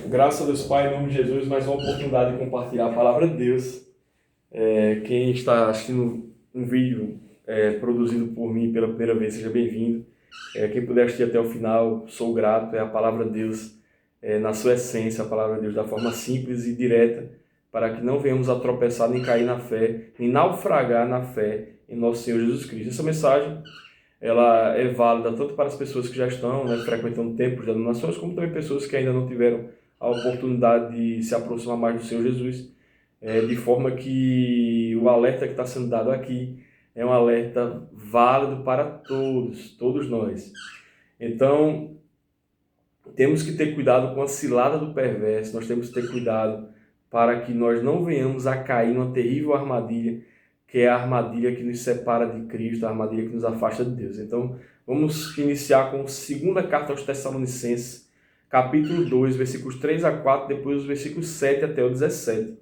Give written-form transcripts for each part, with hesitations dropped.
Graças a Deus Pai, em nome de Jesus, mais uma oportunidade de compartilhar a palavra de Deus. Quem está assistindo um vídeo produzido por mim pela primeira vez, seja bem-vindo. Quem puder assistir até o final, sou grato. É a palavra de Deus na sua essência, a palavra de Deus da forma simples e direta, para que não venhamos a tropeçar, nem cair na fé, nem naufragar na fé em nosso Senhor Jesus Cristo. Essa mensagem ela é válida tanto para as pessoas que já estão frequentando templos de denominações, como também pessoas que ainda não tiveram a oportunidade de se aproximar mais do Senhor Jesus, de forma que o alerta que está sendo dado aqui é um alerta válido para todos nós. Então, temos que ter cuidado com a cilada do perverso, nós temos que ter cuidado para que nós não venhamos a cair numa terrível armadilha, que é a armadilha que nos separa de Cristo, a armadilha que nos afasta de Deus. Então, vamos iniciar com a segunda carta aos Tessalonicenses, capítulo 2, versículos 3 a 4, depois os versículos 7 até o 17.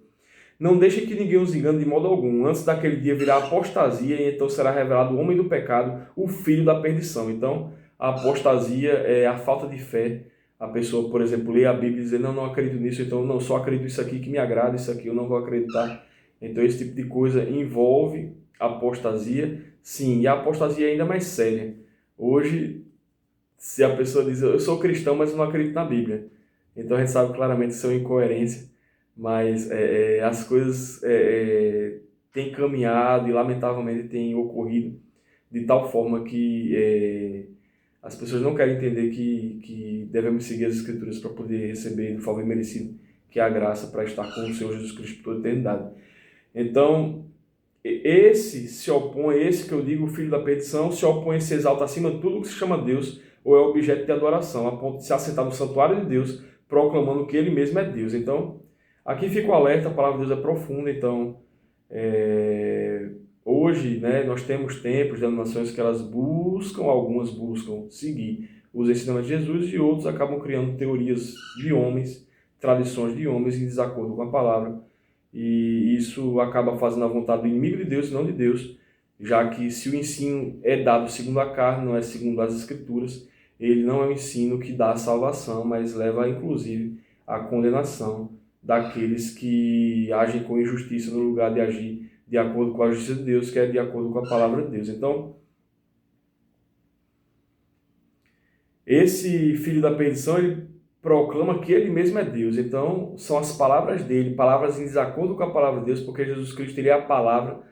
Não deixe que ninguém os engane de modo algum. Antes daquele dia virá apostasia, e então será revelado o homem do pecado, o filho da perdição. Então, a apostasia é a falta de fé. A pessoa, por exemplo, lê a Bíblia e diz, não acredito nisso, então não, só acredito nisso aqui que me agrada, isso aqui eu não vou acreditar. Então, esse tipo de coisa envolve apostasia, sim, e a apostasia é ainda mais séria. Hoje, se a pessoa diz, eu sou cristão, mas eu não acredito na Bíblia. Então, a gente sabe claramente que isso é uma incoerência, mas as coisas têm caminhado e, lamentavelmente, têm ocorrido de tal forma que as pessoas não querem entender que devemos seguir as Escrituras para poder receber o favor merecido, que é a graça para estar com o Senhor Jesus Cristo por toda a eternidade. Então, esse que eu digo, o filho da perdição, se opõe e se exalta acima de tudo que se chama Deus ou é objeto de adoração, a ponto de se assentar no santuário de Deus, proclamando que ele mesmo é Deus. Então, aqui fica o alerta, a palavra de Deus é profunda. Então, hoje, nós temos templos, denominações que algumas buscam seguir os ensinamentos de Jesus e outros acabam criando teorias de homens, tradições de homens em desacordo com a palavra. E isso acaba fazendo a vontade do inimigo de Deus e não de Deus, já que se o ensino é dado segundo a carne, não é segundo as Escrituras, ele não é um ensino que dá a salvação, mas leva inclusive à condenação daqueles que agem com injustiça no lugar de agir de acordo com a justiça de Deus, que é de acordo com a palavra de Deus. Então, esse filho da perdição, ele proclama que ele mesmo é Deus. Então, são as palavras dele, palavras em desacordo com a palavra de Deus, porque Jesus Cristo ele é a palavra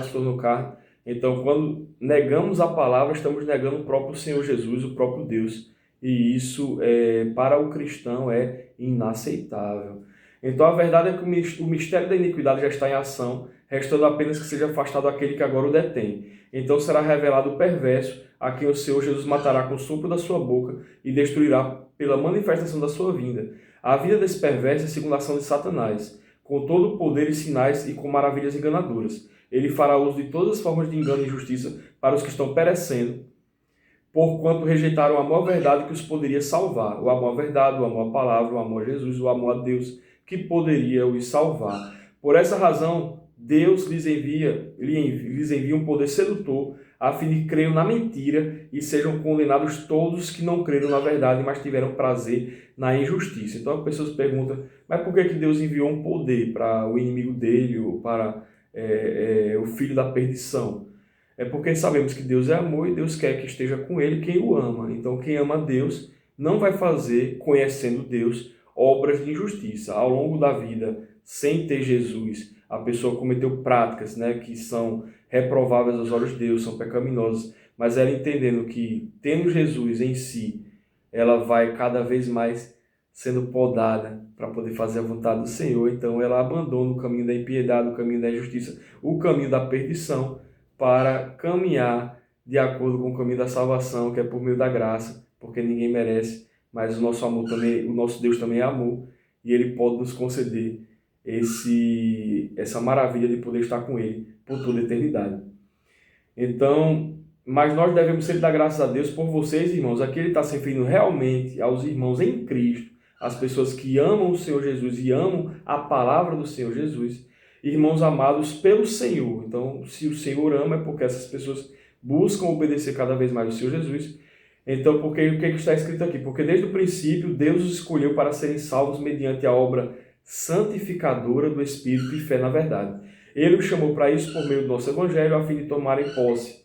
se tornou carne. Então, quando negamos a palavra, estamos negando o próprio Senhor Jesus, o próprio Deus. E isso, para o cristão, é inaceitável. Então, a verdade é que o mistério da iniquidade já está em ação, restando apenas que seja afastado aquele que agora o detém. Então, será revelado o perverso, a quem o Senhor Jesus matará com o sopro da sua boca e destruirá pela manifestação da sua vinda. A vida desse perverso é segundo a ação de Satanás, com todo o poder e sinais e com maravilhas enganadoras. Ele fará uso de todas as formas de engano e injustiça para os que estão perecendo, porquanto rejeitaram o amor à verdade que os poderia salvar. O amor à verdade, o amor à palavra, o amor a Jesus, o amor a Deus, que poderia os salvar. Por essa razão, Deus lhes envia um poder sedutor, a fim de que creiam na mentira e sejam condenados todos que não creram na verdade, mas tiveram prazer na injustiça. Então, as pessoas perguntam, mas por que Deus enviou um poder para o inimigo dele ou para o filho da perdição? É porque sabemos que Deus é amor e Deus quer que esteja com ele quem o ama. Então, quem ama Deus não vai fazer, conhecendo Deus, obras de injustiça. Ao longo da vida, sem ter Jesus, a pessoa cometeu práticas que são reprováveis aos olhos de Deus, são pecaminosas, mas ela entendendo que, tendo Jesus em si, ela vai cada vez mais sendo podada para poder fazer a vontade do Senhor. Então, ela abandona o caminho da impiedade, o caminho da injustiça, o caminho da perdição, para caminhar de acordo com o caminho da salvação, que é por meio da graça, porque ninguém merece, mas o nosso Deus também é amor, e ele pode nos conceder essa maravilha de poder estar com ele por toda a eternidade. Então, mas nós devemos sempre dar graças a Deus por vocês, irmãos. Aqui ele está se referindo realmente aos irmãos em Cristo, as pessoas que amam o Senhor Jesus e amam a palavra do Senhor Jesus, irmãos amados pelo Senhor. Então, se o Senhor ama, é porque essas pessoas buscam obedecer cada vez mais o Senhor Jesus. Então, o que está escrito aqui? Porque desde o princípio Deus os escolheu para serem salvos mediante a obra santificadora do Espírito e fé na verdade. Ele os chamou para isso por meio do nosso Evangelho, a fim de tomarem posse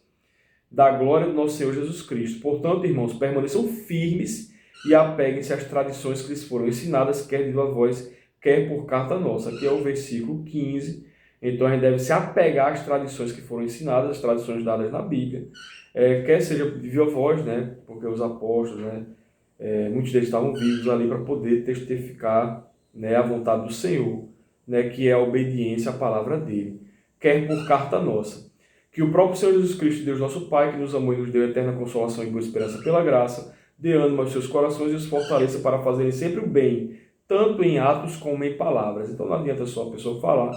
da glória do nosso Senhor Jesus Cristo. Portanto, irmãos, permaneçam firmes e apeguem-se às tradições que lhes foram ensinadas, quer de viva voz, quer por carta nossa. Aqui é o versículo 15. Então, a gente deve se apegar às tradições que foram ensinadas, às tradições dadas na Bíblia, quer seja de viva voz, né? Porque os apóstolos, né? Muitos deles estavam vivos ali para poder testificar, né, a vontade do Senhor, né, que é a obediência à palavra dele, quer por carta nossa. Que o próprio Senhor Jesus Cristo, Deus nosso Pai, que nos amou e nos deu eterna consolação e boa esperança pela graça, dê ânimo aos seus corações e os fortaleça para fazerem sempre o bem, tanto em atos como em palavras. Então não adianta só a pessoa falar,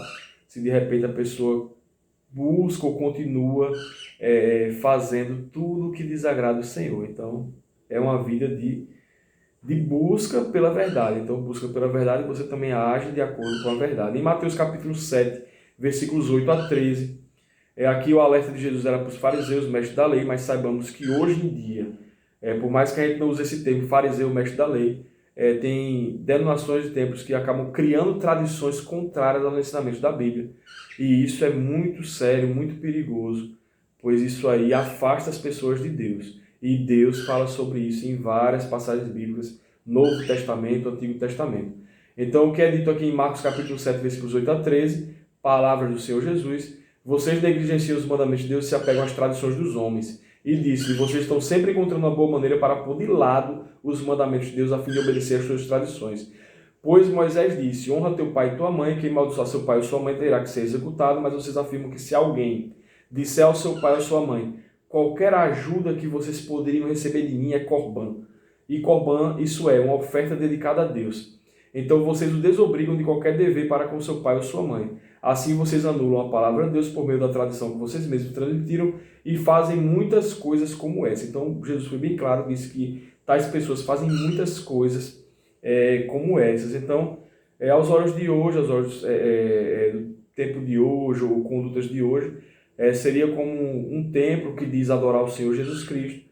se de repente a pessoa busca ou continua fazendo tudo que desagrada o Senhor. Então é uma vida de busca pela verdade. Então busca pela verdade e você também age de acordo com a verdade. Em Mateus capítulo 7, versículos 8 a 13, aqui o alerta de Jesus era para os fariseus, mestres da lei, mas saibamos que hoje em dia, por mais que a gente não use esse termo, fariseu, mestre da lei, tem denominações de templos que acabam criando tradições contrárias aos ensinamentos da Bíblia. E isso é muito sério, muito perigoso, pois isso aí afasta as pessoas de Deus. E Deus fala sobre isso em várias passagens bíblicas, Novo Testamento, Antigo Testamento. Então, o que é dito aqui em Marcos capítulo 7, versículos 8 a 13, palavras do Senhor Jesus: vocês negligenciam os mandamentos de Deus e se apegam às tradições dos homens. E disse: vocês estão sempre encontrando uma boa maneira para pôr de lado os mandamentos de Deus a fim de obedecer às suas tradições. Pois Moisés disse: honra teu pai e tua mãe, quem amaldiçoar seu pai ou sua mãe terá que ser executado, mas vocês afirmam que se alguém disser ao seu pai ou sua mãe: qualquer ajuda que vocês poderiam receber de mim é Corban. E Corban, isso é, uma oferta dedicada a Deus. Então vocês o desobrigam de qualquer dever para com seu pai ou sua mãe. Assim vocês anulam a palavra de Deus por meio da tradição que vocês mesmos transmitiram e fazem muitas coisas como essa. Então Jesus foi bem claro, disse que tais pessoas fazem muitas coisas como essas. Então, aos olhos de hoje, aos olhos do tempo de hoje, ou condutas de hoje, seria como um templo que diz adorar o Senhor Jesus Cristo,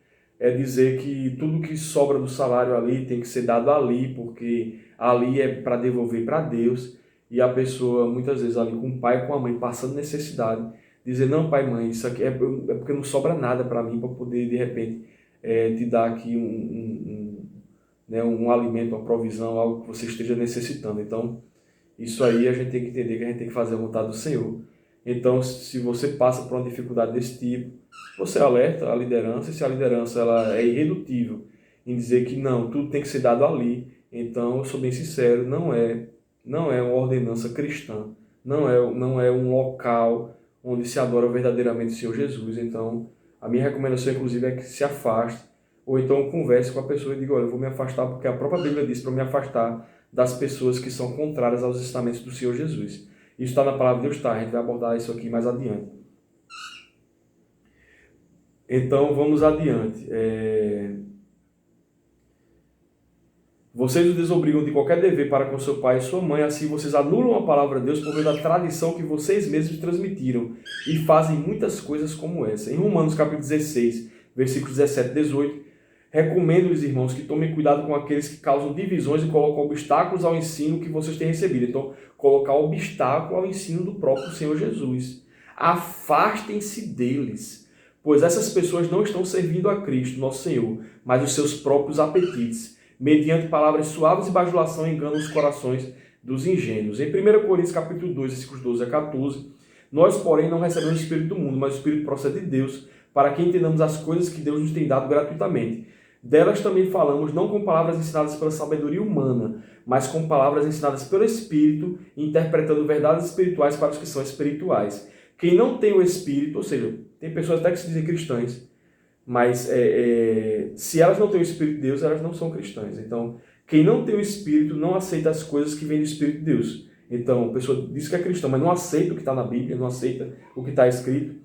dizer que tudo que sobra do salário ali tem que ser dado ali, porque ali é para devolver para Deus, e a pessoa, muitas vezes ali com o pai e com a mãe, passando necessidade, dizer: não, pai e mãe, isso aqui é porque não sobra nada para mim, para poder, de repente, te dar aqui um alimento, uma provisão, algo que você esteja necessitando. Então, isso aí a gente tem que entender que a gente tem que fazer a vontade do Senhor. Então, se você passa por uma dificuldade desse tipo, você alerta a liderança, e se a liderança ela é irredutível em dizer que não, tudo tem que ser dado ali, então, eu sou bem sincero, não é uma ordenança cristã, não é um local onde se adora verdadeiramente o Senhor Jesus. Então, a minha recomendação, inclusive, é que se afaste, ou então converse com a pessoa e diga: olha, eu vou me afastar, porque a própria Bíblia diz para me afastar das pessoas que são contrárias aos ensinamentos do Senhor Jesus. Isso está na palavra de Deus, tá? A gente vai abordar isso aqui mais adiante. Então, vamos adiante. Vocês o desobrigam de qualquer dever para com seu pai e sua mãe, assim vocês anulam a palavra de Deus por meio da tradição que vocês mesmos transmitiram e fazem muitas coisas como essa. Em Romanos capítulo 16, versículos 17 e 18, recomendo-lhes, irmãos, que tomem cuidado com aqueles que causam divisões e colocam obstáculos ao ensino que vocês têm recebido. Então, colocar obstáculo ao ensino do próprio Senhor Jesus. Afastem-se deles, pois essas pessoas não estão servindo a Cristo, nosso Senhor, mas os seus próprios apetites. Mediante palavras suaves e bajulação enganam os corações dos ingênuos. Em 1 Coríntios capítulo 2, versículos 12 a 14, nós, porém, não recebemos o Espírito do mundo, mas o Espírito procede de Deus, para que entendamos as coisas que Deus nos tem dado gratuitamente. Delas também falamos, não com palavras ensinadas pela sabedoria humana, mas com palavras ensinadas pelo Espírito, interpretando verdades espirituais para os que são espirituais. Quem não tem o Espírito, ou seja, tem pessoas até que se dizem cristãs, mas se elas não têm o Espírito de Deus, elas não são cristãs. Então, quem não tem o Espírito não aceita as coisas que vêm do Espírito de Deus. Então, a pessoa diz que é cristã, mas não aceita o que está na Bíblia, não aceita o que está escrito,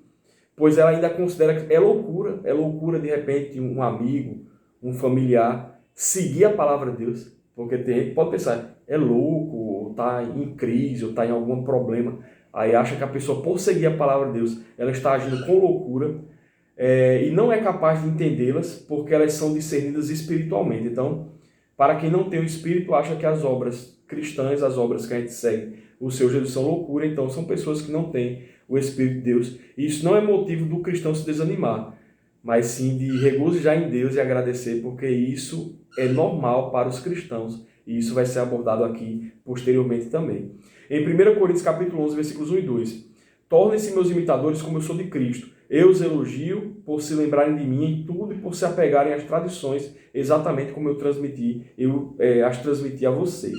pois ela ainda considera que é loucura de repente um amigo, um familiar, seguir a palavra de Deus, porque tem gente que pode pensar, é louco, ou está em crise, ou está em algum problema, aí acha que a pessoa, por seguir a palavra de Deus, ela está agindo com loucura. e não é capaz de entendê-las porque elas são discernidas espiritualmente. Então, para quem não tem o Espírito, acha que as obras cristãs, as obras que a gente segue, o Senhor Jesus são loucura. Então, são pessoas que não têm o Espírito de Deus. E isso não é motivo do cristão se desanimar, mas sim de regozijar em Deus e agradecer, porque isso é normal para os cristãos. E isso vai ser abordado aqui posteriormente também. Em 1 Coríntios capítulo 11, versículos 1 e 2. Tornem-se meus imitadores como eu sou de Cristo. Eu os elogio por se lembrarem de mim em tudo e por se apegarem às tradições, exatamente como as transmiti a vocês.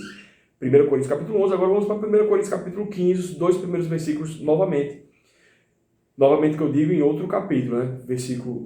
1 Coríntios capítulo 11, agora vamos para 1 Coríntios capítulo 15, os dois primeiros versículos novamente. Novamente que eu digo em outro capítulo, né?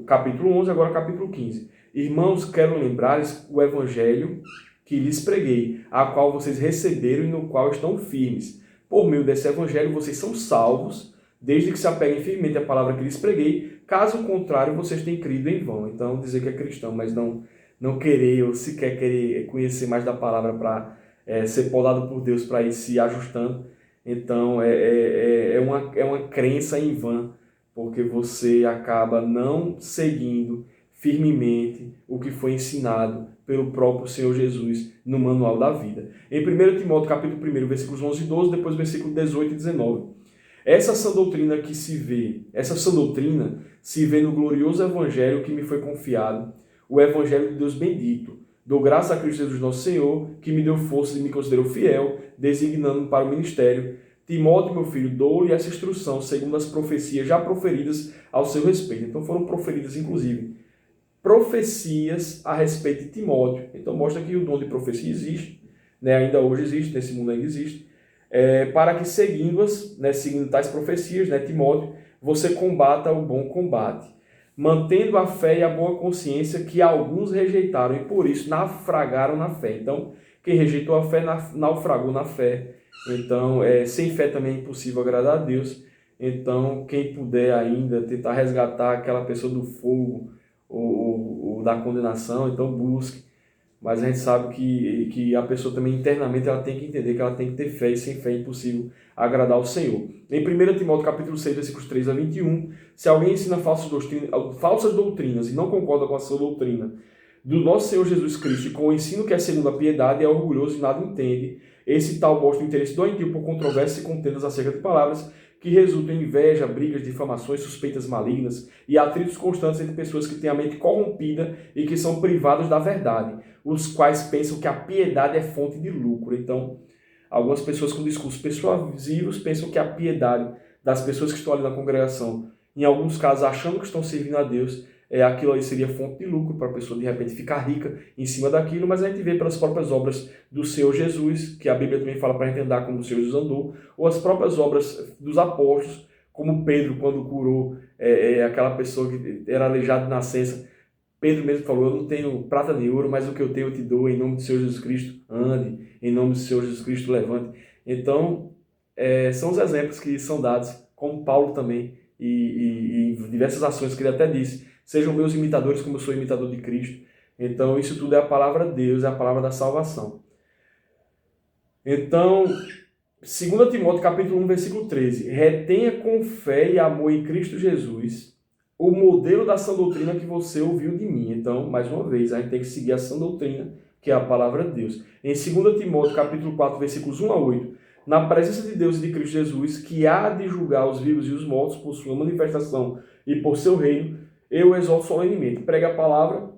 Capítulo 11, agora capítulo 15. Irmãos, quero lembrar-lhes o evangelho que lhes preguei, a qual vocês receberam e no qual estão firmes. Por meio desse evangelho vocês são salvos, desde que se apeguem firmemente à palavra que lhes preguei. Caso contrário, vocês têm crido em vão. Então, dizer que é cristão, mas não querer ou sequer querer conhecer mais da palavra para ser podado por Deus para ir se ajustando. Então, é uma crença em vão, porque você acaba não seguindo firmemente o que foi ensinado pelo próprio Senhor Jesus no manual da vida. Em 1 Timóteo capítulo 1, versículos 11 e 12, depois versículos 18 e 19. Essa sã doutrina se vê no glorioso evangelho que me foi confiado, o evangelho de Deus bendito. Dou graças a Cristo Jesus nosso Senhor, que me deu força e me considerou fiel, designando-me para o ministério. Timóteo, meu filho, dou-lhe essa instrução, segundo as profecias já proferidas ao seu respeito. Então foram proferidas, inclusive, profecias a respeito de Timóteo. Então mostra que o dom de profecia existe, né? Ainda hoje existe, nesse mundo ainda existe. Para que seguindo-as, né, seguindo tais profecias, né, Timóteo, você combata o bom combate, mantendo a fé e a boa consciência que alguns rejeitaram e por isso naufragaram na fé. Então, quem rejeitou a fé naufragou na fé. Então, sem fé também é impossível agradar a Deus. Então, quem puder ainda tentar resgatar aquela pessoa do fogo ou da condenação, então busque. Mas a gente sabe que a pessoa também internamente ela tem que entender que ela tem que ter fé, e sem fé é impossível agradar ao Senhor. Em 1 Timóteo capítulo 6, versículos 3 a 21, se alguém ensina falsas doutrinas e não concorda com a sua doutrina do nosso Senhor Jesus Cristo e com o ensino que é segundo a piedade, é orgulhoso e nada entende, esse tal mostra o interesse doentio por controvérsias e contendas acerca de palavras, que resultam em inveja, brigas, difamações, suspeitas malignas e atritos constantes entre pessoas que têm a mente corrompida e que são privados da verdade, os quais pensam que a piedade é fonte de lucro. Então, algumas pessoas com discursos persuasivos pensam que a piedade das pessoas que estão ali na congregação, em alguns casos achando que estão servindo a Deus, aquilo ali seria fonte de lucro para a pessoa de repente ficar rica em cima daquilo, mas a gente vê pelas próprias obras do Senhor Jesus, que a Bíblia também fala para a gente andar como o Senhor Jesus andou, ou as próprias obras dos apóstolos, como Pedro, quando curou aquela pessoa que era aleijada de nascença. Pedro mesmo falou, eu não tenho prata nem ouro, mas o que eu tenho eu te dou, em nome do Senhor Jesus Cristo, ande, em nome do Senhor Jesus Cristo, levante. Então, são os exemplos que são dados, como Paulo também, e diversas ações que ele até disse, sejam meus imitadores como eu sou imitador de Cristo. Então, isso tudo é a palavra de Deus, é a palavra da salvação. Então, 2 Timóteo capítulo 1, versículo 13. Retenha com fé e amor em Cristo Jesus o modelo da sã doutrina que você ouviu de mim. Então, mais uma vez, a gente tem que seguir a sã doutrina, que é a palavra de Deus. Em 2 Timóteo capítulo 4, versículos 1 a 8. Na presença de Deus e de Cristo Jesus, que há de julgar os vivos e os mortos por sua manifestação e por seu reino, eu exorto solenemente, pregue a palavra,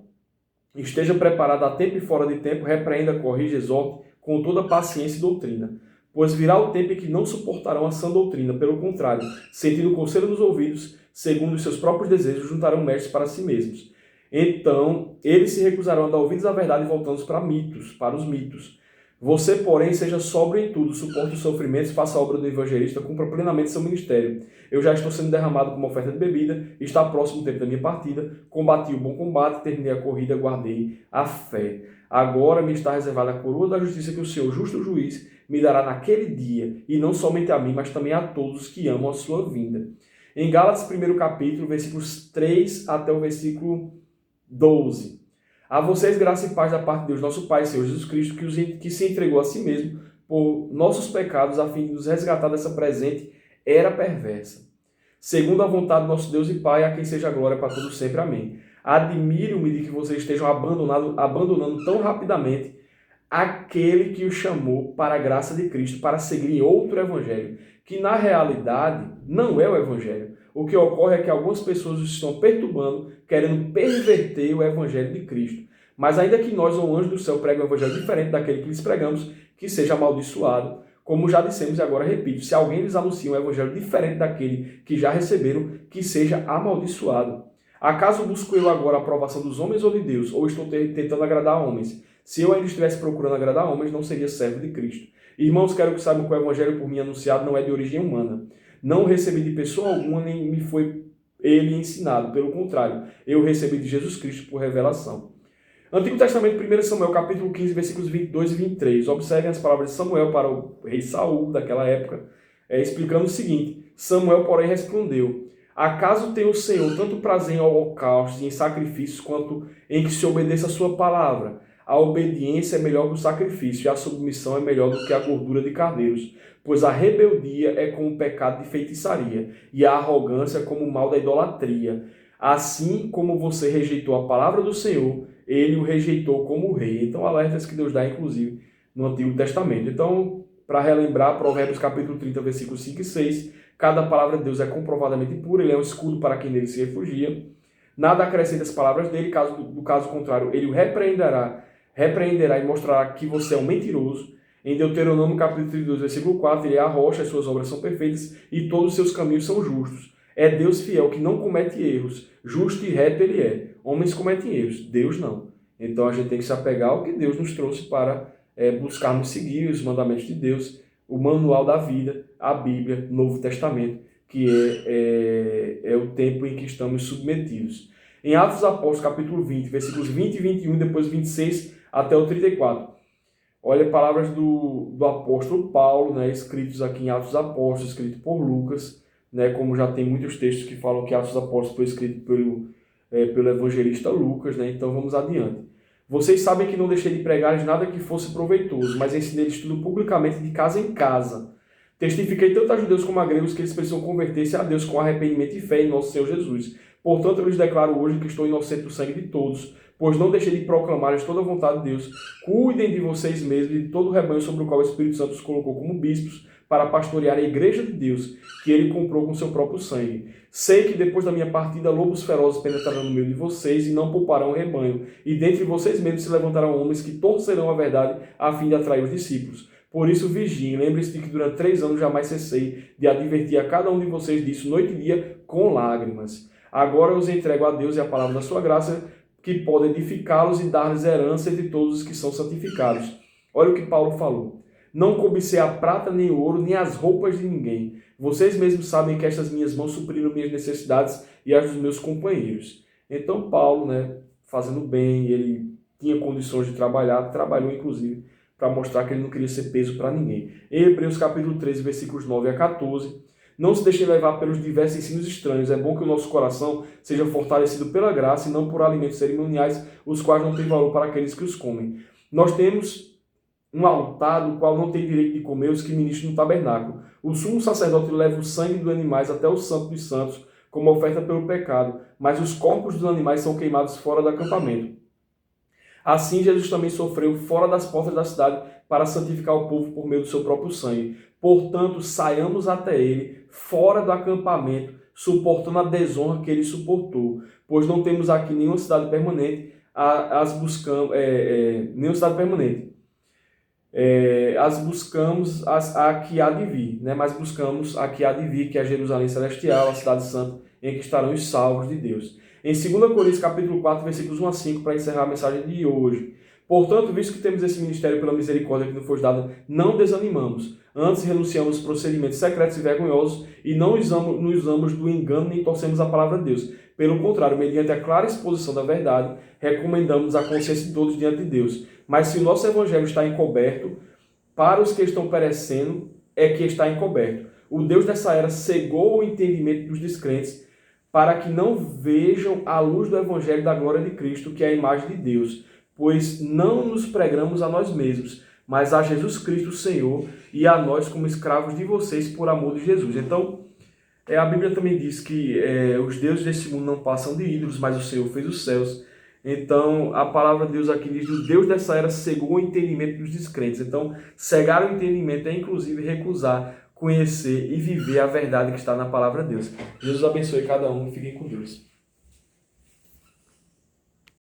esteja preparado a tempo e fora de tempo, repreenda, corrija, exorte, com toda paciência e doutrina. Pois virá o tempo em que não suportarão a sã doutrina, pelo contrário, sentindo o conselho nos ouvidos, segundo os seus próprios desejos, juntarão mestres para si mesmos. Então, eles se recusarão a dar ouvidos à verdade, voltando para os mitos. Você, porém, seja sóbrio em tudo, suporte os sofrimentos, faça a obra do evangelista, cumpra plenamente seu ministério. Eu já estou sendo derramado como oferta de bebida, está próximo o tempo da minha partida, combati o bom combate, terminei a corrida, guardei a fé. Agora me está reservada a coroa da justiça que o Senhor, justo juiz, me dará naquele dia, e não somente a mim, mas também a todos que amam a sua vinda. Em Gálatas, 1º capítulo, versículos 3 até o versículo 12. A vocês graça e paz da parte de Deus, nosso Pai, Senhor Jesus Cristo, que se entregou a si mesmo por nossos pecados, a fim de nos resgatar dessa presente era perversa. segundo a vontade do nosso Deus e Pai, a quem seja a glória para todos sempre. Amém. Admiro-me de que vocês estejam abandonando tão rapidamente aquele que o chamou para a graça de Cristo, para seguir outro evangelho, que na realidade não é o evangelho. O que ocorre é que algumas pessoas estão perturbando, querendo perverter o evangelho de Cristo. Mas ainda que nós ou o anjo do céu pregue um evangelho diferente daquele que lhes pregamos, que seja amaldiçoado. Como já dissemos e agora repito, se alguém lhes anuncia um evangelho diferente daquele que já receberam, que seja amaldiçoado. Acaso busco eu agora a aprovação dos homens ou de Deus, ou estou tentando agradar homens? Se eu ainda estivesse procurando agradar homens, não seria servo de Cristo. Irmãos, quero que saibam que o evangelho por mim anunciado não é de origem humana. Não recebi de pessoa alguma, nem me foi ele ensinado. Pelo contrário, eu recebi de Jesus Cristo por revelação. Antigo Testamento, 1 Samuel, capítulo 15, versículos 22 e 23. Observem as palavras de Samuel para o rei Saul daquela época, explicando o seguinte: Samuel, porém, respondeu: acaso tem o Senhor tanto prazer em holocaustos e em sacrifícios, quanto em que se obedeça a sua palavra? A obediência é melhor que o sacrifício, e a submissão é melhor do que a gordura de carneiros. Pois a rebeldia é como o pecado de feitiçaria, e a arrogância como o mal da idolatria. Assim como você rejeitou a palavra do Senhor, ele o rejeitou como rei. Então, alertas que Deus dá, inclusive, no Antigo Testamento. Então, para relembrar, Provérbios capítulo 30, versículos 5 e 6, cada palavra de Deus é comprovadamente pura, ele é um escudo para quem nele se refugia. Nada acrescenta as palavras dele, do caso contrário, ele o repreenderá e mostrará que você é um mentiroso. Em Deuteronômio capítulo 32, versículo 4, ele é a rocha, as suas obras são perfeitas e todos os seus caminhos são justos. É Deus fiel, que não comete erros. Justo e reto ele é. Homens cometem erros, Deus não. Então a gente tem que se apegar ao que Deus nos trouxe para buscarmos seguir os mandamentos de Deus, o manual da vida, a Bíblia, o Novo Testamento, que é o tempo em que estamos submetidos. Em Atos dos Apóstolos, capítulo 20, versículos 20 e 21, depois 26 até o 34. Olha palavras do apóstolo Paulo, né, escritos aqui em Atos dos Apóstolos, escrito por Lucas, né, como já tem muitos textos que falam que Atos dos Apóstolos foi escrito pelo evangelista Lucas, né, então vamos adiante. Vocês sabem que não deixei de pregar nada que fosse proveitoso, mas ensinei-lhes tudo publicamente de casa em casa. Testifiquei tanto a judeus como a gregos que eles precisam converter-se a Deus com arrependimento e fé em nosso Senhor Jesus. Portanto, eu lhes declaro hoje que estou inocente do sangue de todos, pois não deixei de proclamar-lhes toda a vontade de Deus. Cuidem de vocês mesmos e de todo o rebanho sobre o qual o Espírito Santo os colocou como bispos, para pastorear a igreja de Deus, que ele comprou com seu próprio sangue. Sei que depois da minha partida, lobos ferozes penetrarão no meio de vocês e não pouparão o rebanho, e dentre vocês mesmos se levantarão homens que torcerão a verdade a fim de atrair os discípulos. Por isso vigiem, lembre-se de que durante 3 anos jamais cessei de advertir a cada um de vocês disso noite e dia com lágrimas. Agora eu os entrego a Deus e a palavra da sua graça, que pode edificá-los e dar-lhes herança entre todos os que são santificados. Olha o que Paulo falou. Não cobicei a prata, nem o ouro, nem as roupas de ninguém. Vocês mesmos sabem que estas minhas mãos supriram minhas necessidades e as dos meus companheiros. Então Paulo, né, fazendo bem, ele tinha condições de trabalhar, trabalhou inclusive para mostrar que ele não queria ser peso para ninguém. Em Hebreus capítulo 13, versículos 9 a 14, não se deixem levar pelos diversos ensinos estranhos. É bom que o nosso coração seja fortalecido pela graça e não por alimentos cerimoniais, os quais não têm valor para aqueles que os comem. Nós temos um altar do qual não tem direito de comer os que ministram no tabernáculo. O sumo sacerdote leva o sangue dos animais até o santo dos santos, como oferta pelo pecado, mas os corpos dos animais são queimados fora do acampamento. Assim, Jesus também sofreu fora das portas da cidade para santificar o povo por meio do seu próprio sangue. Portanto, saiamos até ele, fora do acampamento, suportando a desonra que ele suportou, pois não temos aqui nenhuma cidade permanente, nenhuma cidade permanente. Buscamos a que há de vir, né? Mas buscamos a que há de vir, que é a Jerusalém Celestial, a cidade santa, em que estarão os salvos de Deus. Em 2 Coríntios capítulo 4, versículos 1 a 5, para encerrar a mensagem de hoje. Portanto, visto que temos esse ministério pela misericórdia que nos foi dada, não desanimamos. Antes renunciamos aos procedimentos secretos e vergonhosos e não usamos do engano nem torcemos a palavra de Deus. Pelo contrário, mediante a clara exposição da verdade, recomendamos a consciência de todos diante de Deus. Mas se o nosso evangelho está encoberto, para os que estão perecendo, é que está encoberto. O Deus dessa era cegou o entendimento dos descrentes, para que não vejam a luz do evangelho da glória de Cristo, que é a imagem de Deus. Pois não nos pregamos a nós mesmos, mas a Jesus Cristo, o Senhor, e a nós como escravos de vocês por amor de Jesus. Então, A Bíblia também diz que os deuses desse mundo não passam de ídolos, mas o Senhor fez os céus. Então, a palavra de Deus aqui diz que o Deus dessa era cegou o entendimento dos descrentes. Então, cegar o entendimento é, inclusive, recusar conhecer e viver a verdade que está na palavra de Deus. Deus abençoe cada um. Fiquem com Deus.